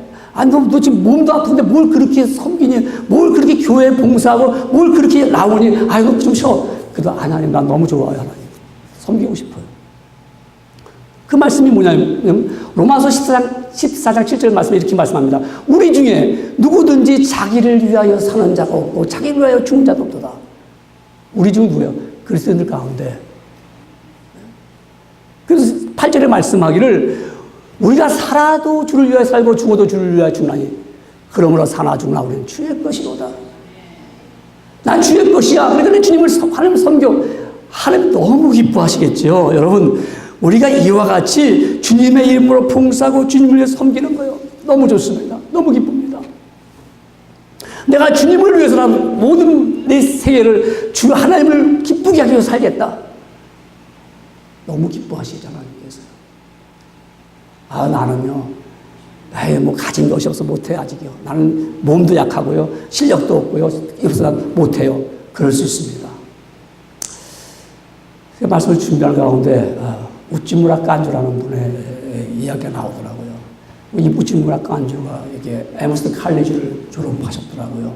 너 지금 몸도 아픈데 뭘 그렇게 섬기니? 뭘 그렇게 교회에 봉사하고 뭘 그렇게 나오니? 아이고 좀 쉬어. 그래도 하나님 난 너무 좋아요. 하나님 섬기고 싶어요. 그 말씀이 뭐냐면 로마서 14장 7절 말씀에 이렇게 말씀합니다. 우리 중에 누구든지 자기를 위하여 사는 자가 없고 자기를 위하여 죽는 자도 없도다. 우리 중에 누구예요? 그리스도인들 가운데. 그래서 8절에 말씀하기를 우리가 살아도 주를 위하여 살고 죽어도 주를 위하여 죽나니 그러므로 사나 죽나 우리는 주의 것이로다. 난 주의 것이야. 그러니까 주님을 하나님을 섬겨. 하나님 너무 기뻐하시겠죠. 여러분 우리가 이와 같이 주님의 이름으로 봉사하고 주님을 위해 섬기는 거예요. 너무 좋습니다. 너무 기쁩니다. 내가 주님을 위해서라면 모든 내 세계를 주 하나님을 기쁘게 하기 위해서 살겠다. 너무 기뻐하시잖아요. 하나님께서. 나는요. 뭐 가진 것이 없어 못해 아직요. 나는 몸도 약하고요. 실력도 없고요. 없어서 난 못해요. 그럴 수 있습니다. 그 말씀을 준비하는 가운데 우찌무라 깐주라는 분의 이야기가 나오더라고요. 이 우찌무라 깐주가 이게 에머슨 칼리지를 졸업하셨더라고요.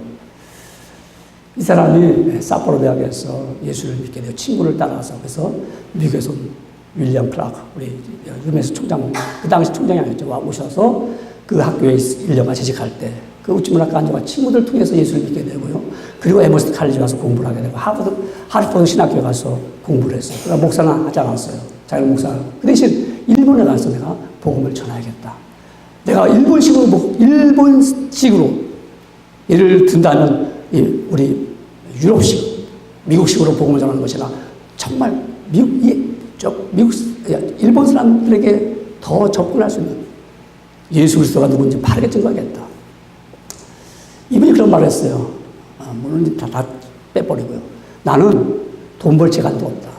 이 사람이 사포로 대학에서 예수를 믿게 되어 친구를 따라서 그래서 미국에서 온 윌리엄 클라크 우리 유메스 총장 그 당시 총장이 아니었죠. 와 오셔서 그 학교에 1년간 재직할 때 그 우찌무라 깐주가 친구들 통해서 예수를 믿게 되고요. 그리고 에머슨 칼리지 가서 공부를 하게 되고 하버드 신학교에 가서 공부를 했어요. 그러니까 목사는 하지 않았어요. 자기는 목사. 그 대신 일본에 가서 내가 복음을 전해야겠다. 내가 일본식으로 예를 든다면 우리 유럽식, 미국식으로 복음을 전하는 것이나 정말 일본 사람들에게 더 접근할 수 있는 예수 그리스도가 누군지 바르게 증거하겠다. 이분이 그런 말을 했어요. 물론 다 빼버리고요. 나는 돈 벌 재간도 없다.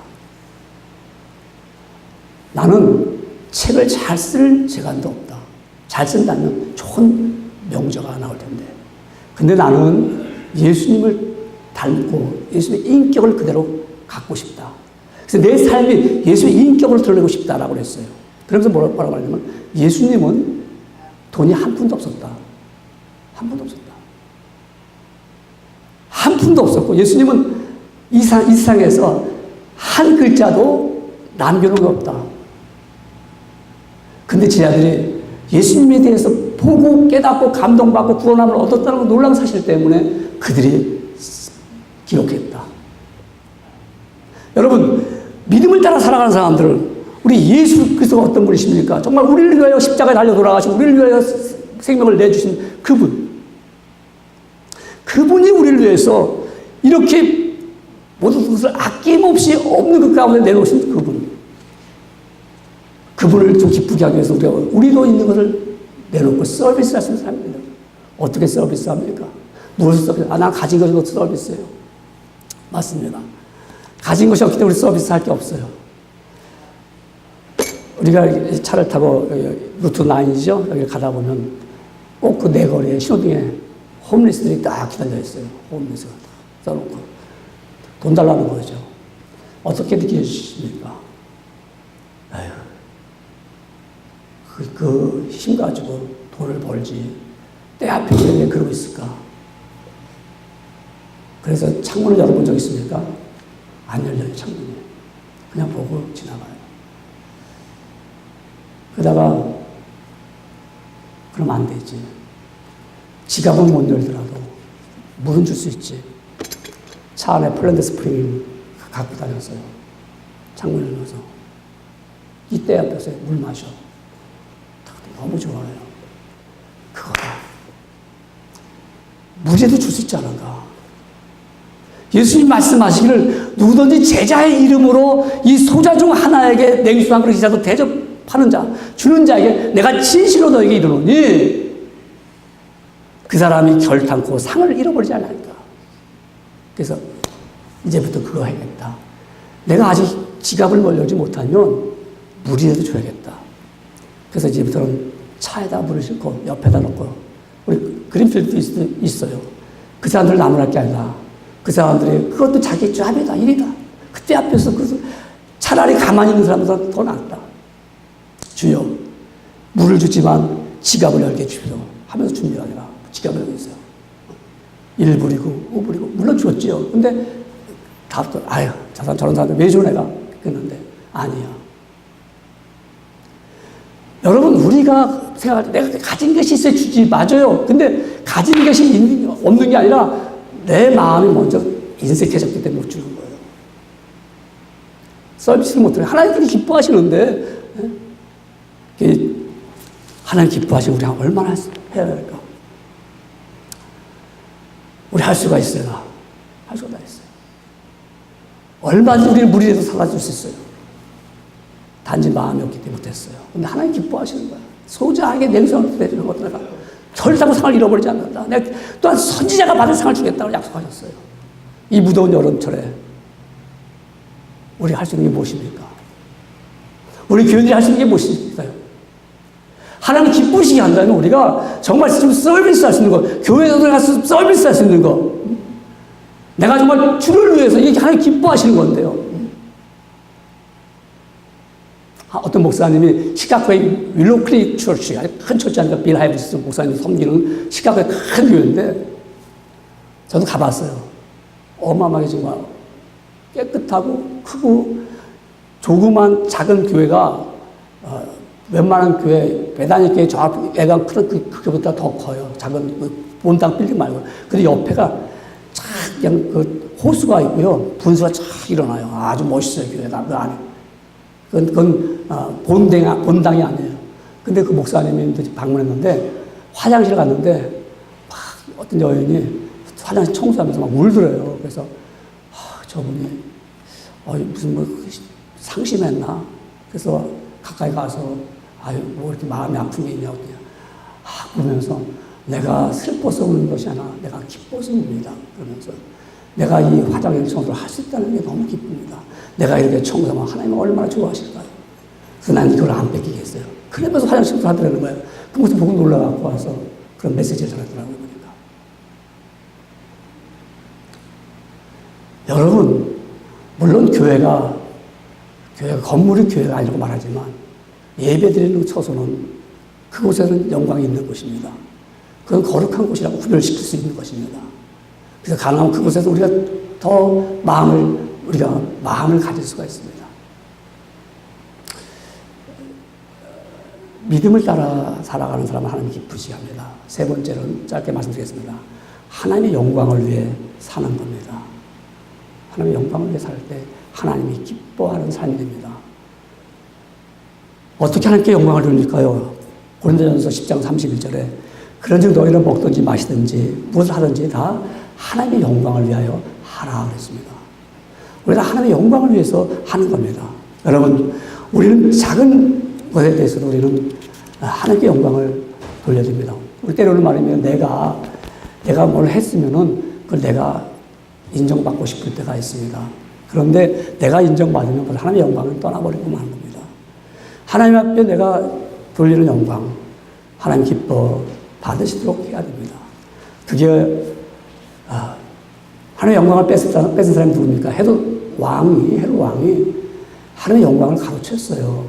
나는 책을 잘 쓸 재간도 없다. 잘 쓴다면 좋은 명저가 나올 텐데. 근데 나는 예수님을 닮고 예수님의 인격을 그대로 갖고 싶다. 그래서 내 삶이 예수의 인격을 드러내고 싶다라고 그랬어요. 그러면서 뭐라고 하냐면 예수님은 돈이 한 푼도 없었다. 한 푼도 없었다. 한 푼도 없었고 예수님은 이 세상에서 한 글자도 남겨놓은 게 없다. 근데 제자들이 예수님에 대해서 보고 깨닫고 감동받고 구원함을 얻었다는 그 놀라운 사실 때문에 그들이 기록했다. 여러분 믿음을 따라 살아가는 사람들은 우리 예수 그리스도가 어떤 분이십니까? 정말 우리를 위하여 십자가에 달려 돌아가시고 우리를 위하여 생명을 내주신 그분이 우리를 위해서 이렇게 모든 것을 아낌없이 없는 그 가운데 내놓으신 그분을 좀 기쁘게 하기 위해서 우리도 있는 것을 내놓고 서비스를 할 수 있는 사람입니다. 어떻게 서비스합니까? 무엇을 서비스? 난 가진 것으로 서비스예요. 맞습니다. 가진 것이 없기 때문에 우리 서비스 할 게 없어요. 우리가 차를 타고 루트 9이죠. 여기 가다 보면 꼭 그 내거리에 신호등에 홈리스들이 딱 기다려 있어요. 홈리스가 딱 써놓고 돈 달라는 거죠. 어떻게 느끼십니까? 아유, 그 힘 가지고 돈을 벌지. 내 앞에 왜 그러고 있을까? 그래서 창문을 열어본 적 있습니까? 안 열려요, 창문이. 그냥 보고 지나가요. 그러다가, 그러면 안 되지. 지갑은 못 열더라도 물은 줄 수 있지. 차 안에 폴란드 스프링 갖고 다녔어요. 창문을 열어서. 이때 앞에서 물 마셔. 너무 좋아요. 그거다. 무죄도 줄 수 있지 않은가. 예수님 말씀하시기를 누구든지 제자의 이름으로 이 소자 중 하나에게 냉수 한 그릇 이라도 대접하는 자, 주는 자에게 내가 진실로 너에게 이르노니 그 사람이 결탄코 상을 잃어버리지 않으니까. 그래서 이제부터 그거 해야겠다. 내가 아직 지갑을 벌려지 못하면 물이라도 줘야겠다. 그래서 이제부터는 차에다 물을 싣고 옆에다 놓고, 우리 그린필드도 있어요. 그 사람들 나무랄 게 아니라 그 사람들이 그것도 자기 잡이다, 일이다. 그때 앞에서 차라리 가만히 있는 사람보다 더 낫다. 주여, 물을 주지만 지갑을 열게 주시오 하면서 준 게 아니라 지갑을 열고 있어요. 1불이고 5불이고 물론 줬지요. 근데 다 또 아유, 저런 사람들 왜 줘 내가 그랬는데 아니야. 여러분, 우리가 생각할 때 내가 가진 것이 있어야 주지. 맞아요. 근데 가진 것이 없는 게 아니라 내 마음이 먼저 인색해졌기 때문에 못 주는 거예요. 서비스를 못하면 하나님께서 기뻐하시는데, 하나님 기뻐하시면 우리가 얼마나 해야 할까? 우리 할 수가 있어요. 할 수가 다 있어요. 얼마든지 우리를 물이라도 살아줄 수 있어요. 단지 마음이 없기 때문에 못했어요. 근데 하나님 기뻐하시는 거야. 소자하게 냉정을 내주는 것도 내가 결단코 상을 잃어버리지 않는다. 내가 또한 선지자가 받을 상을 주겠다고 약속하셨어요. 이 무더운 여름철에 우리 할 수 있는 게 무엇입니까? 우리 교인들이 할 수 있는 게 무엇일까요? 하나님 기쁘시게 한다면 우리가 정말 좀 서비스 할 수 있는 거, 교회에서 가서 서비스 할 수 있는 거, 내가 정말 주를 위해서 이게 하나님 기뻐하시는 건데요. 어떤 목사님이 시카고의 윌로우 크릭 처치, 큰 처치하니까 빌 하이브스 목사님이 섬기는 시카고의 큰 교회인데, 저도 가봤어요. 어마어마하게 정말 깨끗하고 크고 조그만 작은 교회가 웬만한 교회, 배단위 교회 저 앞 애가 큰 그거보다 더 커요. 작은 본당 빌딩 말고. 근데 옆에가 쫙 그냥 호수가 있고요. 분수가 쫙 일어나요. 아주 멋있어요, 교회가. 그 안에. 그건 본당이 아니에요. 근데 그 목사님이 방문했는데 화장실 갔는데 막 어떤 여인이 화장실 청소하면서 막 울더래요. 그래서 저분이 무슨 상심했나? 그래서 가까이 가서 뭐 이렇게 마음이 아픈 게 있냐고 그러면서 내가 슬퍼서 우는 것이 아니라 내가 기뻐서 웁니다. 그러면서 내가 이 화장실 청소를 할 수 있다는 게 너무 기쁩니다. 내가 이렇게 청소하면 하나님은 얼마나 좋아하실까요? 그래서 난 이걸 안 뺏기겠어요. 그러면서 화장실도 하더라는 거예요. 그것도 보고 놀라갖고 와서 그런 메시지를 전하더라고요, 보니까. 여러분, 물론 교회가 건물이 교회가 아니라고 말하지만 예배 드리는 처소는 그곳에는 영광이 있는 곳입니다. 그건 거룩한 곳이라고 구별시킬 수 있는 것입니다. 그래서 가능하면 그곳에서 우리가 더 마음을 가질 수가 있습니다. 믿음을 따라 살아가는 사람은 하나님 기쁘시게 합니다. 세 번째는 짧게 말씀드리겠습니다. 하나님의 영광을 위해 사는 겁니다. 하나님의 영광을 위해 살 때 하나님이 기뻐하는 삶이 됩니다. 어떻게 하나님께 영광을 돌릴까요? 고린도전서 10장 31절에 그런즉 너희는 먹든지 마시든지 무엇을 하든지 다 하나님의 영광을 위하여 하라 그랬습니다. 우리가 하나님의 영광을 위해서 하는 겁니다. 여러분, 우리는 작은 것에 대해서도 우리는 하나님께 영광을 돌려야 됩니다. 우리 때로는 말하면 내가 뭘 했으면은 그걸 내가 인정받고 싶을 때가 있습니다. 그런데 내가 인정받으면 하나님의 영광을 떠나버리고 마는 겁니다. 하나님 앞에 내가 돌리는 영광, 하나님 기뻐 받으시도록 해야 됩니다. 그게 하나님의 영광을 뺏은 사람이 누굽니까? 헤롯 왕이 하나님의 영광을 가로챘어요.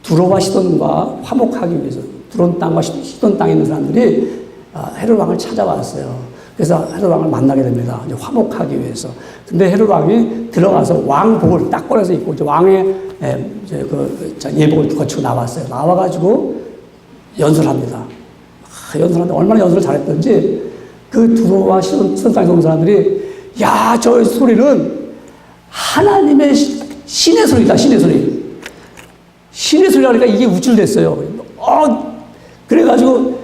두로와 시돈과 화목하기 위해서 두론 땅과 시돈 땅에 있는 사람들이 헤롯 왕을 찾아왔어요. 그래서 헤롯 왕을 만나게 됩니다. 이제 화목하기 위해서. 근데 헤롯 왕이 들어가서 왕복을 딱 꺼내서 입고 이제 왕의 예복을 거치고 나왔어요. 나와가지고 연설합니다. 연설하는데 얼마나 연설을 잘했던지 그 두로와 시돈 땅에 온 사람들이 야, 저 소리는 하나님의 신의 소리다, 신의 소리. 신의 소리라 그러니까 이게 우쭐댔어요. 그래가지고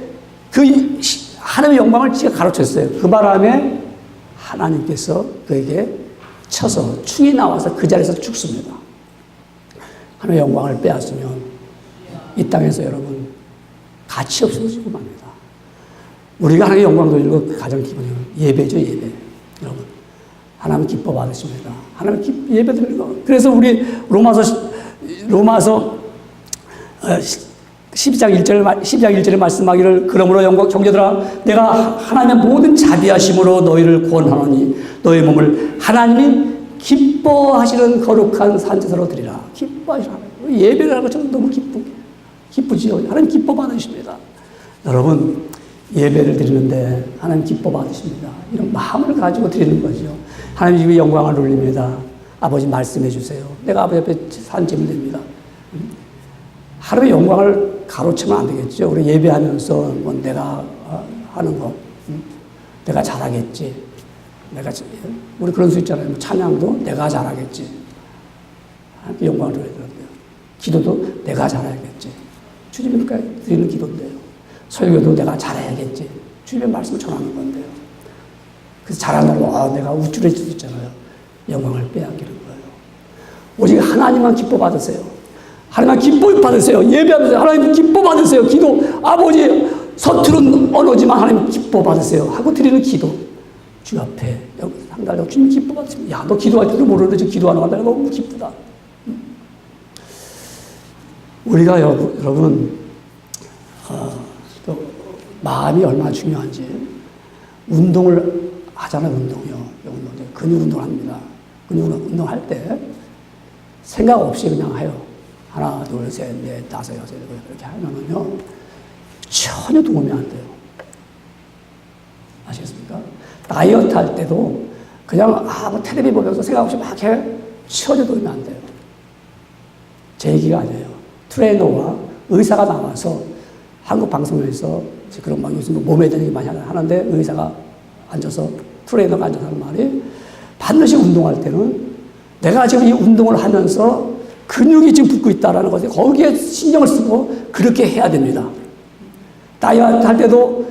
하나님의 영광을 지가 가로챘어요. 그 바람에 하나님께서 그에게 쳐서 충이 나와서 그 자리에서 죽습니다. 하나님의 영광을 빼앗으면 이 땅에서 여러분 가치 없어지고 맙니다. 우리가 하나님의 영광 돌리는 것 가장 기본이에요. 예배죠, 예배. 여러분. 하나님 기뻐 받으십니다. 하나님 예배 드리는 거. 그래서 우리 로마서 12장 1절에 말씀하기를 그러므로 영광 형제들아 내가 하나님의 모든 자비하심으로 너희를 구원하노니 너희 몸을 하나님이 기뻐하시는 거룩한 산제사로 드리라. 기뻐하시는 하나님. 예배를 하는 것처럼 너무 기쁘지요. 하나님 기뻐 받으십니다. 여러분 예배를 드리는데 하나님 기뻐 받으십니다. 이런 마음을 가지고 드리는 거죠. 하나님 집에 영광을 돌립니다. 아버지 말씀해 주세요. 내가 아버지 앞에 산지면 됩니다. 하나님의 영광을 가로채면 안 되겠죠. 우리 예배하면서 뭐 내가 하는 거, 내가 잘하겠지. 우리 그런 수 있잖아요. 찬양도 내가 잘하겠지. 하나님께 영광을 드려야 되는데요. 기도도 내가 잘해야겠지. 주님께 드리는 기도인데요. 설교도 내가 잘해야겠지. 주님의 말씀을 전하는 건데요. 그래서 잘하려고 내가 우쭐해질 수 있잖아요. 영광을 빼앗기는 거예요. 오직 하나님만 기뻐 받으세요. 하나님만 기뻐 받으세요. 예배하면서 하나님 기뻐 받으세요. 기도 아버지 서투른 언어지만 하나님 기뻐 받으세요. 하고 드리는 기도. 주 앞에 여기 상달로 주님 기뻐 받으세요. 야, 너 기도할 때도 모르는데 지금 기도하는 거 내가 너무 기쁘다. 우리가 여러분 또 마음이 얼마나 중요한지 운동을 하잖아요. 운동이요. 근육 운동을 합니다. 근육 운동할 때 생각 없이 그냥 해요. 하나, 둘, 셋, 넷, 다섯, 여섯, 일곱 이렇게 하면은요 전혀 도움이 안 돼요. 아시겠습니까? 다이어트 할 때도 그냥 뭐 텔레비 보면서 생각 없이 막 해. 전혀 도움이 안 돼요. 제 얘기가 아니에요. 트레이너와 의사가 나와서 한국 방송에서 그런 막 요즘 몸에 대한 얘기 많이 하는데 의사가 앉아서 트레이너가 앉아서 하는 말이 반드시 운동할 때는 내가 지금 이 운동을 하면서 근육이 지금 붙고 있다는 것에 거기에 신경을 쓰고 그렇게 해야 됩니다. 다이어트 할 때도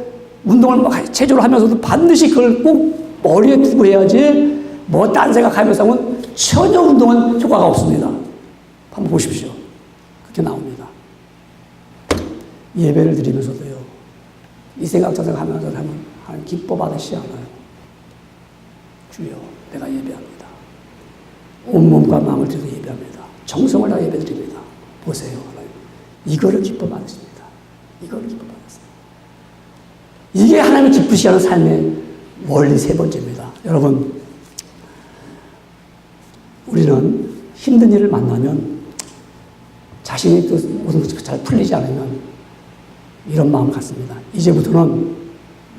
운동을 막 체조를 하면서도 반드시 그걸 꼭 머리에 두고 해야지 뭐 딴 생각하면서 하면 전혀 운동은 효과가 없습니다. 한번 보십시오. 그렇게 나옵니다. 예배를 드리면서도요. 이 생각 저 생각 하면서 하면 하나님 기뻐 받으시지 않아요. 주여 내가 예배합니다. 온몸과 마음을 들여 예배합니다. 정성을 다 예배드립니다. 보세요. 하나님. 이거를 기뻐 받으십니다. 이거를 기뻐 받았습니다. 이게 하나님을 기쁘시게 하는 삶의 원리 세 번째입니다. 여러분 우리는 힘든 일을 만나면 자신이 또 모든 것이 잘 풀리지 않으면 이런 마음을 갖습니다. 이제부터는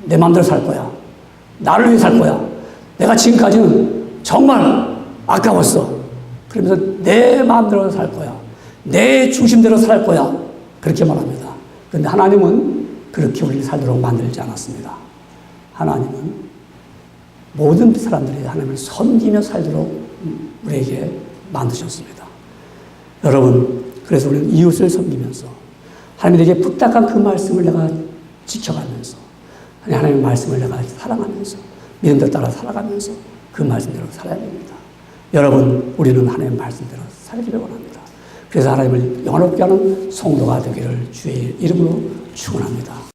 내 마음대로 살 거야. 나를 위해 살 거야. 내가 지금까지는 정말 아까웠어. 그러면서 내 마음대로 살 거야. 내 중심대로 살 거야. 그렇게 말합니다. 그런데 하나님은 그렇게 우리를 살도록 만들지 않았습니다. 하나님은 모든 사람들이 하나님을 섬기며 살도록 우리에게 만드셨습니다. 여러분, 그래서 우리는 이웃을 섬기면서 하나님에게 부탁한 그 말씀을 내가 지켜가면서 하나님의 말씀을 내가 사랑하면서 믿음대로 따라 살아가면서 그 말씀대로 살아야 됩니다. 여러분, 우리는 하나님의 말씀대로 살기를 원합니다. 그래서 하나님을 영원롭게 하는 성도가 되기를 주의 이름으로 축원합니다.